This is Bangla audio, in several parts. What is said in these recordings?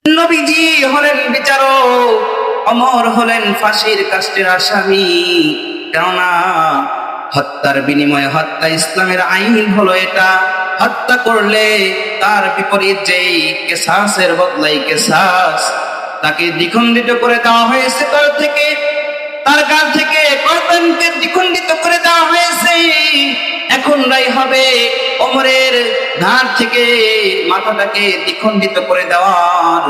নবীজি হলেন বিচারক, ওমর হলেন ফাঁসির কাষ্ঠের আসামি। কেননা হত্যার বিনিময়ে হত্যা, ইসলামের আইন হলো এটা। হত্যা করলে তার বিপরীত যেই কেসাসের বদলাই কেসাস, তাকে দ্বিখণ্ডিত করে দেওয়া হয়েছে। তার গাল থেকে গর্দানকে দ্বিখণ্ডিত করে দেওয়া হয়েছে। এখন রাই হবে ওমরের ঘাড় থেকে মাথাটাকে দ্বিখণ্ডিত করে দেওয়ার।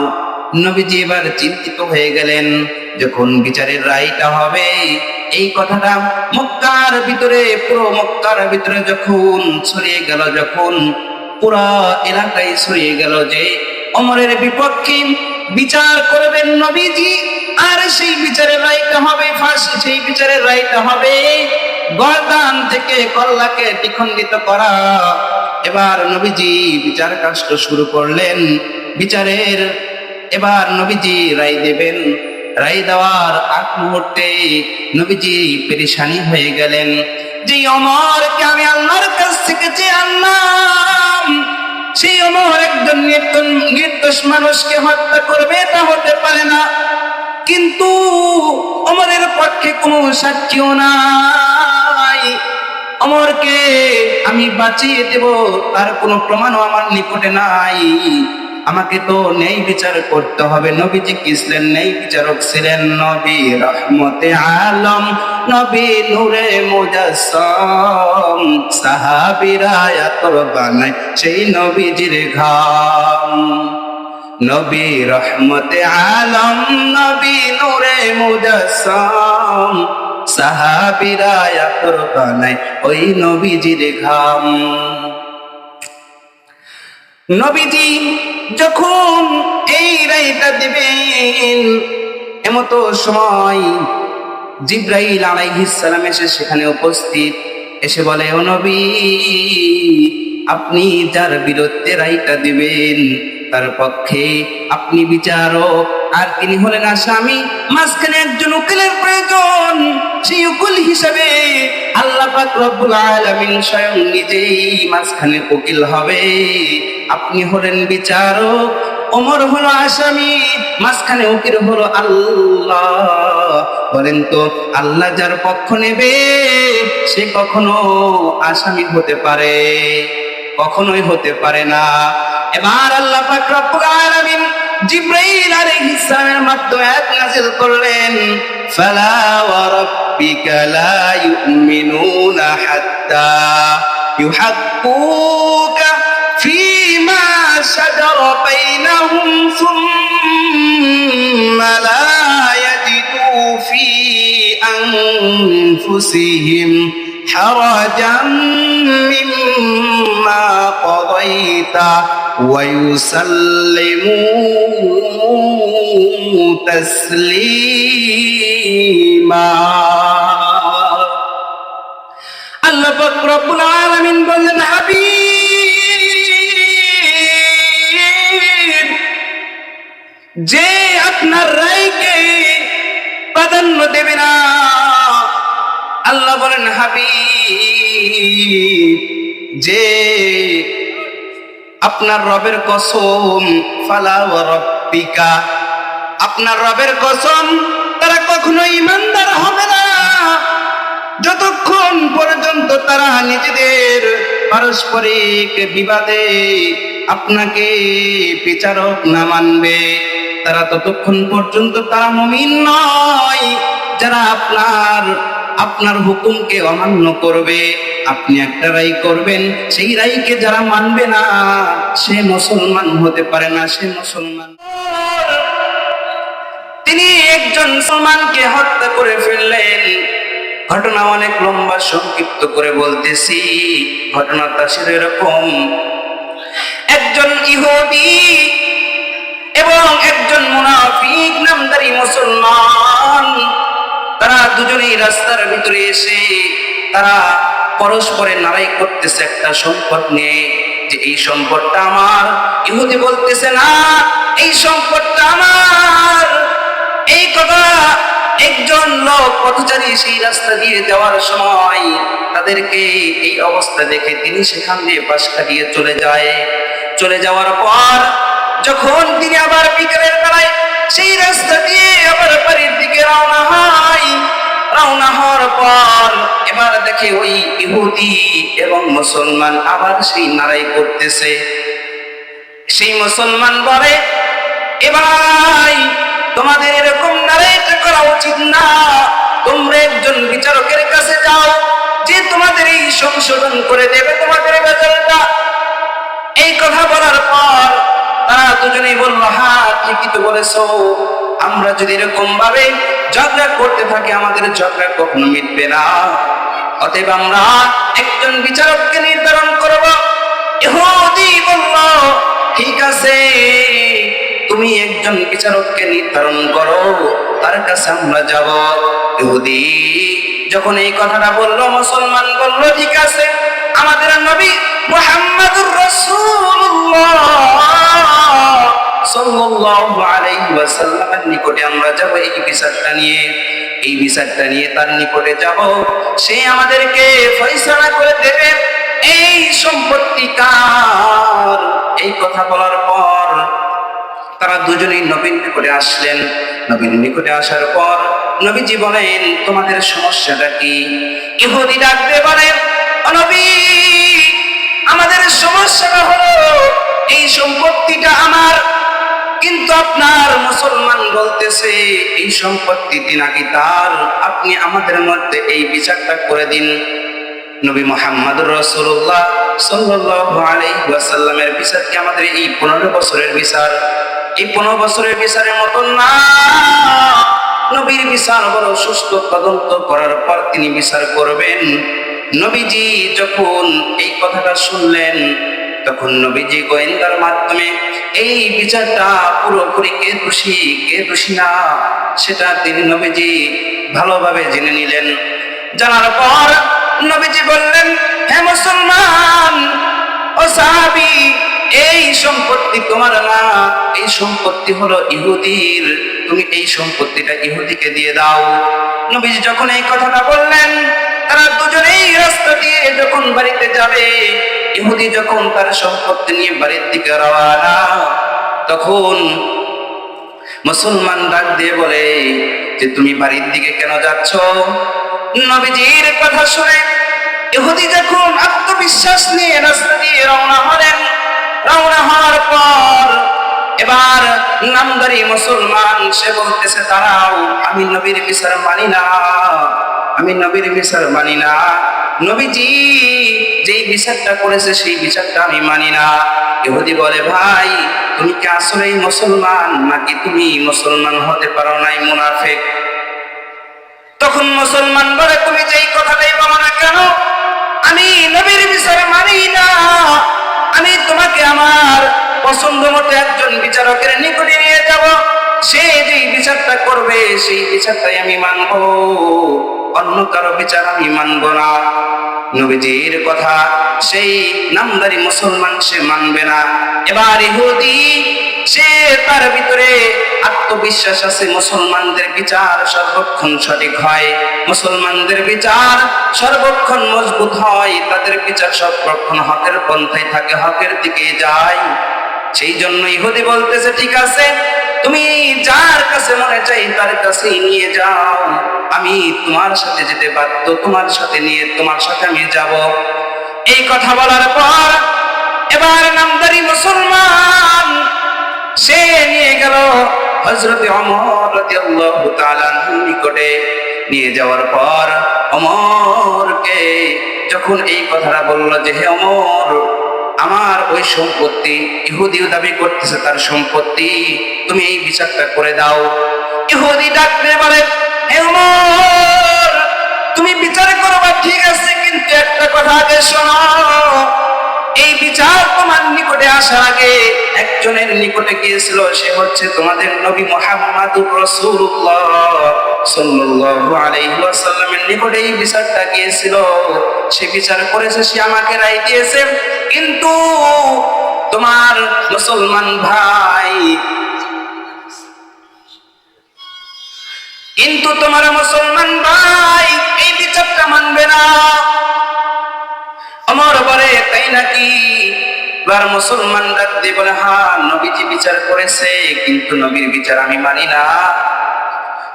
নবীজি এবার চিন্তিত হয়ে গেলেন, যখন বিচারের রায়টা হবে, এই কথাটা মক্কার ভিতরে, পুরো মক্কার ভিতরে যখন ছড়িয়ে গেল, যখন পুরো এলাকায় ছড়িয়ে গেল যে ওমরের বিপক্ষে বিচার করবেন নবীজি, আর সেই বিচারের রায়টা হবে ফাঁসি, সেই বিচারের রায়টা হবে গর্দান থেকে কল্লাকে দ্বিখণ্ডিত করা। এবার নবীজি বিচার কাষ্ট শুরু করলেন। বিচারের এবার নবীজি রায় দেবেন। রায় দেওয়ার আগ মুহূর্তে নবীজি পেরেশানি হয়ে গেলেন যে ওমরকে আমি আল্লাহর কাছ থেকে যে আনলাম, সেই ওমর একজন নির্দোষ মানুষকে হত্যা করবে, তা হতে পারে না। কিন্তু ওমরের পক্ষে কোনো সাক্ষীও নাই, ওমরকে আমি বাঁচিয়ে দেব তার কোনো প্রমাণও আমার নিকটে নাই। আমাকে তো ন্যায় বিচার করতে হবে। নবীজি কি ছিলেন? ন্যায় বিচারক ছিলেন। নবী রহমতে আলম, নবী নূরে মুজাসসাম, সাহাবীরা আতর বানায় সেই নবীজির ঘাম। নবী রহমতে আলম, নবী নূরে মুজাসসাম, সাহাবীরা আতর বানায় ওই নবীজির ঘাম। নবীজি যখন এই রায়টা দিবেন, এমতো সময় জিবরাইল আলাইহিস সালাম এসে সেখানে উপস্থিত। এসে বলে, ও নবী, আপনি যার বিরুদ্ধে রায়টা দিবেন তার পক্ষে আপনি বিচারক, আর তিনি হলেন আসামি। মাঝখানে একজন উকিলের প্রয়োজন। সেই উকিল হিসাবে আল্লাহ পাক রব্বুল আলামিন স্বয়ং নিজেই মাঝখানে উকিল হবে। আপনি হলেন বিচারক, ওমর হলো আসামি, মাঝখানে উকিল হলো আল্লাহ। বলেন তো, আল্লাহ যার পক্ষ নেবে সে কখনো আসামি হতে পারে? কখনোই হতে পারে না। এবার আল্লাহ পাক রব্বুল আলামিন জিবরাইল আলাইহিস সালামের মাধ্যমে আয়াত নাযিল করলেন, ফালা ওয়া রাব্বিকা লা ইউমিনুনা হাত্তা ইউহাক্কুকা ফীমা শাজারা বাইনাহুম সুম্মা লা ইয়াজিদু ফী আনফুসিহিম হারাজান মিম্মা قضيت ويسلموا تسليما। আল্লাহ পাক রব্বুল আলামিন বললেন, হাবিব, যে আপনার রায়কে প্রাধান্য দেবে না, আল্লাহ বলেন, হাবিব, যে আপনার রবের কসম, ফালা ওয়া রাব্বিকা, আপনার রবের কসম, তারা কখনো ঈমানদার হবে না যতক্ষণ পর্যন্ত তারা নিজেদের পারস্পরিক বিবাদে আপনাকে বিচারক না মানবে। তারা ততক্ষণ পর্যন্ত তারা মুমিন নয়। যারা আপনার হুকুমকে অমান্য করবে, আপনি একটা রায় করবেন, সেই রায়কে যারা মানবে না সে মুসলমান হতে পারে না। সে মুসলমান, তিনি একজন মুসলমানকে হত্যা করে ফেললেন। ঘটনা অনেক লম্বা, সংক্ষিপ্ত করে বলতেছি। ঘটনাটা ছিল এরকম, একজন ইহুদি এবং একজন মুনাফিক নামধারী মুসলমান, তারা দুজনেই রাস্তার ভিতরে এসে তারা পরস্পরের লড়াই করতেছে একটা সম্পদ নিয়ে, যে এই সম্পদটা আমার। ইহুদি বলতেছে, না, এই সম্পদটা আমার। এই কথা একজন লোক পথচারী সেই রাস্তা দিয়ে যাওয়ার সময় তাদেরকে এই অবস্থা দেখে তিনি সেখান দিয়ে পাশ কাটিয়ে চলে যায়। চলে যাওয়ার পর যখন তিনি আবার বিকেলের বেলায় সেই রাস্তা দিয়ে আবার বাড়ির দিকে রওনা হওয়ার পর এবার দেখে ওই ইহুদি এবং মুসলমান আবার সেই লড়াই করতেছে। সেই মুসলমান বলে, এ ভাই, তোমাদের এরকম লড়াইটা করা উচিত না, তোমরা একজন বিচারকের কাছে যাও, যে তোমাদের এই সংশোধন করে দেবে তোমাদের বেজালটা। এই কথা বলার পর তারা দুজনেই বলল, হ্যাঁ ঠিকই তো বলেছো, আমরা যদি এরকম ভাবে ঝগড়া করতে থাকি আমাদের ঝগড়া কখনো মিটবে না, অতএব আমরা একজন বিচারককে নির্ধারণ করব। ইহুদি বলল, ঠিক আছে, তুমি একজন বিচারককে নির্ধারণ করো, তার কাছে আমরা যাব। ইহুদি যখন এই কথাটা বলল, মুসলমান বলল, ঠিক আছে, আমাদের নবী মুহাম্মদুর রাসূলুল্লাহ সাল্লাল্লাহু আলাইহি ওয়াসাল্লামের নিকটে আমরা যাব এই বিচারটা নিয়ে তার নিকটে যাব, সে আমাদেরকে ফয়সালা করে দেবে এই সম্পত্তি কার। এই কথা বলার পর তারা দুজনেই নবীর নিকটে আসলেন। নবীর নিকটে আসার পর নবীজি বলেন, তোমাদের সমস্যাটা কি? ইহুদি ডাক দিয়ে বলেন, ও নবী, আমাদের সমস্যাটা হলো এই সম্পত্তিটা আমার, কিন্তু আপনার মুসলমান বলতেছে এই সম্পত্তিটি নাকি তার, আপনি আমাদের মধ্যে এই বিচারটা করে দিন। নবী মুহাম্মদুর রাসূলুল্লাহ সাল্লাল্লাহু আলাইহি ওয়াসাল্লামের বিচার কি আমাদের এই 15 বছরের বিচার? এই 15 বছরের বিচারের মতন না। নবীর বিচার বড় সুষ্ঠু তদন্ত করার পর তিনি বিচার করবেন। নবীজি যখন এই কথাটা শুনলেন, তখন নবীজি গোয়েন্দার মাধ্যমে এই বিচারটা পুরোপুরি কে দোষী না সেটা তিনি নবীজি ভালোভাবে জেনে নিলেন। জানার পর নবীজি বললেন, হে মুসলমান ও সাহাবী, এই সম্পত্তি তোমার না, এই সম্পত্তি হলো ইহুদির, তুমি এই সম্পত্তিটা ইহুদিকে দিয়ে দাও। নবীজি যখন এই কথাটা বললেন, তারা দুজনেই রাস্তা দিয়ে যখন বাড়িতে যাবে, ইহুদি যখন তার সম্পত্তি নিয়ে বাড়ির দিকে রওনা, তখন মুসলমান ডাক দিয়ে বলে যে, তুমি বাড়ির দিকে কেন যাচ্ছ? নবীজির কথা শুনে ইহুদি যখন আত্মবিশ্বাস নিয়ে রাস্তা দিয়ে রওনা হওয়ার পর এবার নামদারি মুসলমান সে বলতেছে, দাঁড়াও, আমি নবীর বিচার মানি না, নবীজি যেই বিচারটা করেছে সেই বিচারটা আমি মানি না। ইহুদি বলে, ভাই, তুমি কি আসলেই মুসলমান, নাকি তুমি মুসলমান হতে পারো নাই, মুনাফিক? তখন মুসলমান বলে, তুমি যেই কথাটাই বলো না কেন, আমি নবীর বিচার মানি না, আমি তোমাকে আমার পছন্দ মতো একজন বিচারকের নিকটে নিয়ে যাব, সে যেই বিচারটা করবে সেই বিচারটাই আমি মানব, অন্য কারো বিচার আমি মানব না। নবীজির কথা সেই নামদারি মুসলমান সে মানবে না। এবার ইহুদি সে তার ভিতরে আত্মবিশ্বাস আছে, মুসলমানদের বিচার সর্বক্ষণ সঠিক হয়, মুসলমানদের বিচার সর্বক্ষণ মজবুত হয়, তাদের বিচার সর্বক্ষণ হকের পন্থায় থাকে, হকের দিকে যায়। সেই জন্য ইহুদি বলতেছে, ঠিক আছে, তুমি যার কাছে মনে চাই তার কাছেই নিয়ে যাও, আমি তোমার সাথে যেতে বাধ্য, তোমার সাথে আমি যাব। এই কথা বলার পর এবার নামদারি মুসলমান সে নিয়ে গেল হযরতে ওমর রাদিয়াল্লাহু তাআলা নিকটে। নিয়ে যাওয়ার পর ওমরকে যখন এই কথাটা বলল যে, হে ওমর, আমার ওই সম্পত্তি, ইহুদিও দাবি করতেছে তার সম্পত্তি, তুমি এই বিচারটা করে দাও। ইহুদি ডাকতে বলে, হে ওমর, তুমি বিচার করবা ঠিক আছে, কিন্তু একটা কথা আগে শোনো, এই বিচার তোমার নিকটে আসার আগে একজনের নিকটে গিয়েছিল, সে হচ্ছে তোমাদের নবী মুহাম্মদুর রাসূলুল্লাহ সাল্লাল্লাহু আলাইহি ওয়াসাল্লামের নিকটে এই বিচারটা গিয়েছিল, সে বিচার করেছে, সে আমাকে রায় দিয়েছে, কিন্তু তোমার মুসলমান ভাই এই বিচারটা মানবে না। ওমর বলে, তাই নাকি? এবার মুসলমান ডাক দিয়ে বলে, হ্যাঁ নবীজি বিচার করেছে, কিন্তু নবীর বিচার আমি মানি না।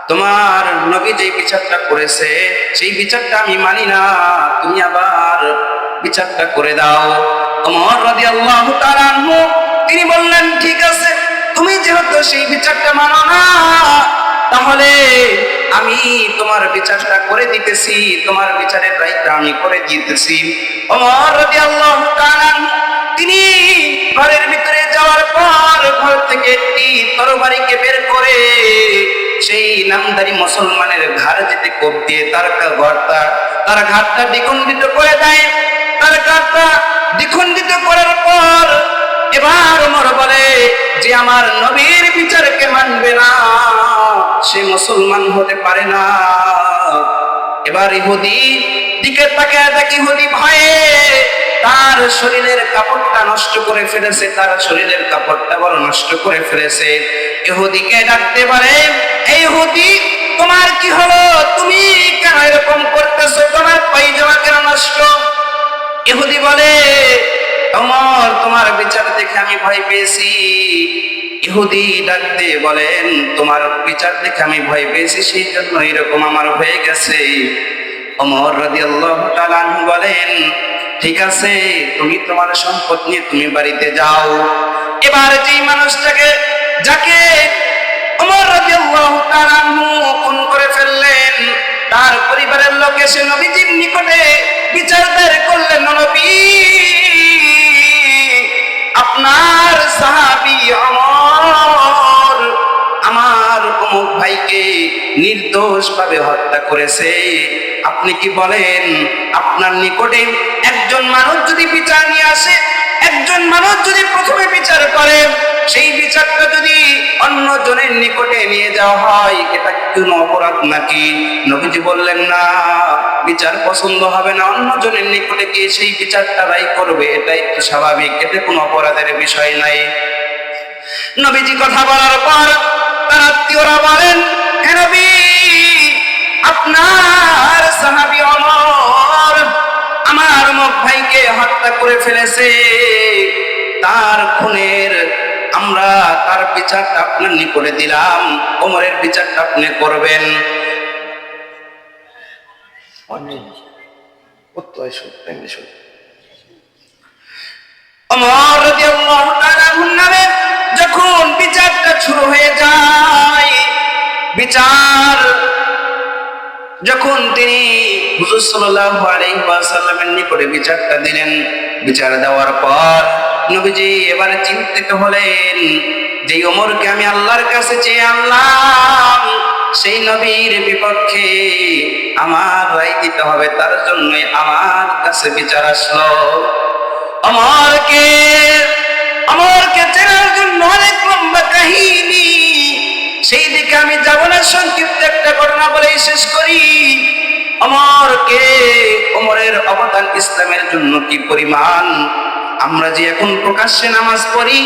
তোমার নবী যে বিচারটা করেছে সেই বিচারটা আমি মানি না, তুমি আবার বিচারটা করে দাও। ওমর রাদিয়াল্লাহু তাআলা আনহু তিনি বললেন, ঠিক আছে, তুমি যেহেতু সেই বিচারটা মানো না, তাহলে আমি তোমার বিচারটা করে দিতেছি, তোমার বিচারের রায়টা আমি করে দিতেছি। ওমর রাদিয়াল্লাহু তাআলা আনহু তিনি ঘরের ভিতরে যাওয়ার পর ঘর থেকে একটি তরবারিকে বের করে সেই নামধারী মুসলমানের ঘাড় যেতে কোপ দিয়ে তার ঘাড়টা দ্বিখণ্ডিত করে দেয়। তার ঘাড়টা দ্বিখণ্ডিত করার পর এবার ওমর বলে, যে আমার নবীর বিচারকে মানবে না সে মুসলমান হতে পারে না। এবার ইহুদি দিকে তাকায় দেখি ইহুদি ভয়ে তার শরীরের কাপড়টা নষ্ট করে ফেলেছে, তার শরীরের কাপড়টা বড় নষ্ট করে ফেলেছে। ইহুদিকে ডাকতে পারে, এই ইহুদি তোমার কি হলো, তুমি কেন এরকম করতেছো, তোমার পায়জামা কেন নষ্ট? ইহুদি বলে, ওমর তোমার বিচার দেখে আমি ভয় পেয়েছি। ইহুদি ডাক দিয়ে বলেন, তোমার বিচার দেখে আমি ভয় পেয়েছি, সেই জন্য এরকম আমার হয়ে গেছে। ওমর রাদিয়াল্লাহু তাআলা আনহু বলেন, ঠিক আছে, তুমি তোমার সম্পদ নিয়ে তুমি বাড়িতে যাও। এবার যেই মানুষটাকে যাকে ওমর রাদিয়াল্লাহু তাআলা আনহু খুন করে ফেললেন, তার পরিবারের লোক এসে নবীজির নিকটে বিচার দায়ের করলেন, নবী আপনার সাহাবী ওমর আমার অমুক ভাইকে নির্দোষভাবে হত্যা করেছে, আপনি কি বলেন? আপনার নিকটে একজন মানুষ যদি বিচার নিয়ে আসে, একজন মানুষ যদি প্রথমে বিচার করে, সেই বিচারটা যদি অন্য জনের নিকটে নিয়ে যাওয়া হয়, এটা কি কোনো অপরাধ নাকি? নবীজি বললেন, না, বিচার পছন্দ হবে না, অন্য জনের নিকটে গিয়ে সেই বিচারটা রায় করবে, এটাই তো স্বাভাবিক, এতে কোনো অপরাধের বিষয় নাই। নবীজি কথা বলার পর তার আত্মীয়রা বলেন, হে নবী, আপনার সাহাবী ওমর আমার অমুক ভাইকে হত্যা করে ফেলেছে, তার খুনের আমরা তার বিচারটা আপনার নিকটে দিলাম, ওমরের বিচারটা আপনি করবেন। ওমর রাদিয়াল্লাহু তাআলা আনহুর নামে যখন বিচারটা শুরু হয়ে যায়, বিচার যখন তিনি হুজুর সাল্লাল্লাহু আলাইহি ওয়াসাল্লামের নিকটে বিচারটা দিলেন, বিচার দেওয়ার পর নবীজি এবারে চিন্তিত হলেন, যে ওমরকে আমি আল্লাহর কাছে চেয়ে আনলাম, সেই নবীর বিপক্ষে আমার রায় দিতে হবে, তার জন্যই আমার কাছে বিচার আসলো। ওমরকে চেনার জন্য অনেক লম্বা কাহিনী, সেই দিকে আমি যাব না, সংক্ষিপ্ত একটা ঘটনা বলেই শেষ করি। ওমরের অবদান ইসলামের জন্য কি পরিমাণ! আমরা যে এখন প্রকাশ্যে নামাজ পড়ি,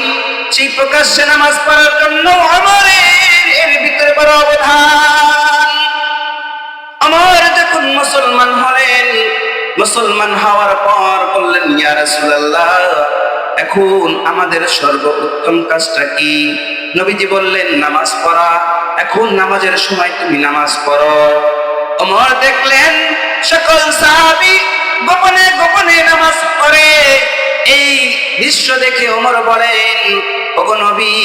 সেই প্রকাশ্যে নামাজ পড়ার জন্য ওমরের এর ভিতরে বড় অবদান। ওমর যখন মুসলমান হলেন, মুসলমান হওয়ার পর বললেন, ইয়া রাসূলুল্লাহ, এখন আমাদের সর্বোত্তম কাজটা কি? নবীজি বললেন, নামাজ পড়া, এখন নামাজের সময় তুমি নামাজ পড়ো। ওমর দেখলেন সকল সাহাবী গোপনে গোপনে নামাজ পড়ে, এই দৃশ্য দেখে ওমর বলেন, ওগো নবী,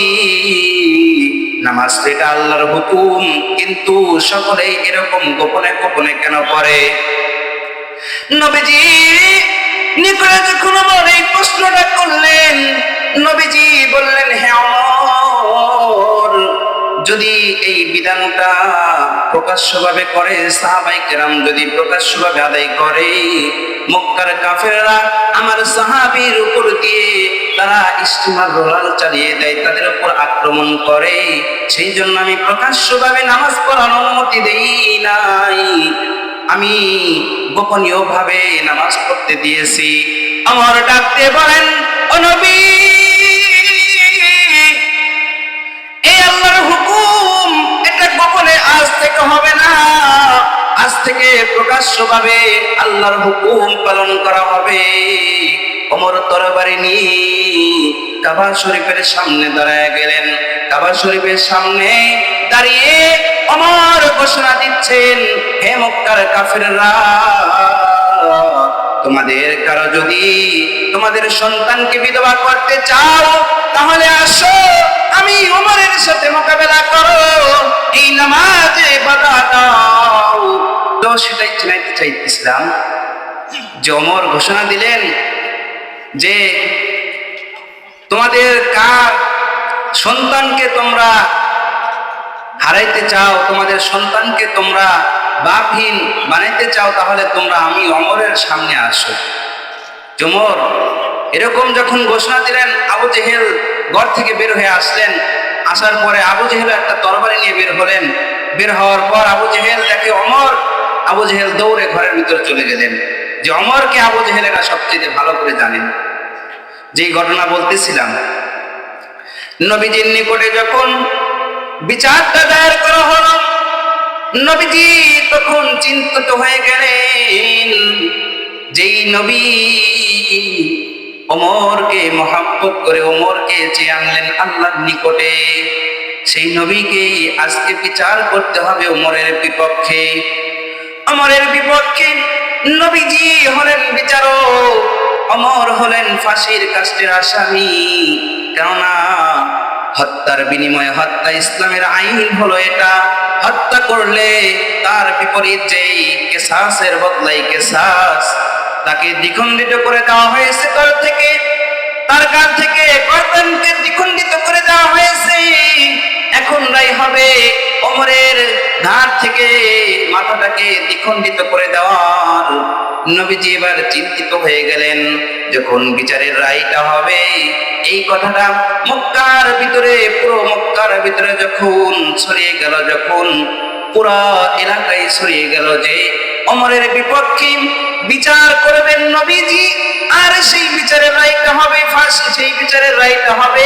নামাজ তো এটা আল্লাহর হুকুম, কিন্তু সকলেই এরকম গোপনে গোপনে কেন পড়ে? নবীজি নিকটে যখন ওমর এই প্রশ্নটা করলেন, নবীজি বললেন, হে ওমর, যদি এই বিধানটা প্রকাশ্যভাবে করে, সাহাবায়ে কেরাম যদি প্রকাশ্যভাবে আদায় করে, মক্কার কাফেররা আমার সাহাবীর উপর দিয়ে তারা ইস্তিমার রোলাল চালিয়ে দেয়, তাদের উপর আক্রমণ করে, সেই জন্য আমি প্রকাশ্যভাবে নামাজ পড়ার অনুমতি দেই নাই, আমি গোপনীয় ভাবে নামাজ পড়তে দিয়েছি। আমার ডাকতে বলেন, ও নবী, এই আল্লাহর হুকুম, এটা গোপনে আজ থেকে হবে না, আজ থেকে প্রকাশ্যভাবে আল্লাহর হুকুম পালন করা হবে। ওমর তরবারি নিয়ে কাবা শরীফের সামনে দাঁড়ায় গেলেন। কাবা শরীফের সামনে দাঁড়িয়ে ওমর ঘোষণা দিচ্ছেন, হে মক্কার কাফেররা, তোমাদের কারো যদি তোমাদের সন্তানকে বিধবা করতে চাও তাহলে আসো, আমি ওমরের সাথে মোকাবেলা করো, এই নামাজে বাধা দাও। তো সেটাই চিনাইতে চাইতেছিলাম যে ওমর ঘোষণা দিলেন যে তোমাদের কার সন্তানকে তোমরা হারাইতে চাও, তোমাদের সন্তানকে তোমরা বাপহীন বানাইতে চাও, তাহলে তোমরা আমি ওমরের সামনে আসো। ওমর এরকম যখন ঘোষণা দিলেন, আবু জেহেল ঘর থেকে বের হয়ে আসলেন। আসার পরে আবু জেহেল একটা তরবারি নিয়ে বের হলেন। বের হওয়ার পর আবু জেহেল দেখে ওমর, আবু জেহেল দৌড়ে ঘরের ভিতরে চলে গেলেন। যে ওমরকে আবু জেহেলেরা সবচেয়ে ভালো করে জানেন। যেই ঘটনা বলতেছিলাম, নবীজির নিকটে যখন বিচারটা দায়ের করা হলো, নবীজি তখন চিন্তিত হয়ে গেলেন। যেই নবী ওমরকে মহব্বত করে ওমরকে চেয়ে আনলেন আল্লাহর নিকটে, সেই নবীকে আজকে বিচার করতে হবে ওমরের বিপক্ষে। ওমরের বিপক্ষে নবীজি হলেন বিচারক, ওমর হলেন ফাঁসির কাষ্ঠের আসামি। কেননা হত্যার বিনিময়ে হত্যা, ইসলামের আইন হলো এটা। হত্যা করলে তার বিপরীত যেই কিসাসের বদলাই কিসাস, তাকে দ্বিখণ্ডিত করে দেওয়া হয়েছে। তার কাছ থেকে গর্দানকে দ্বিখণ্ডিত করে দেওয়া হয়েছে। এখন রাই হবে ওমরের ঘাড় থেকে মাথাটাকে দ্বিখণ্ডিত করে দেওয়ার। নবীজি এবার চিন্তিত হয়ে গেলেন, যখন বিচারের রায়টা হবে, এই কথাটা মক্কার ভিতরে, পুরো মক্কার ভিতরে যখন ছড়িয়ে গেল, যখন পুরা এলাকায় ছড়িয়ে গেল যে ওমরের বিপক্ষে বিচার করবেন নবীজি, আর সেই বিচারের রায়টা হবে ফাঁসি, সেই বিচারের রায়টা হবে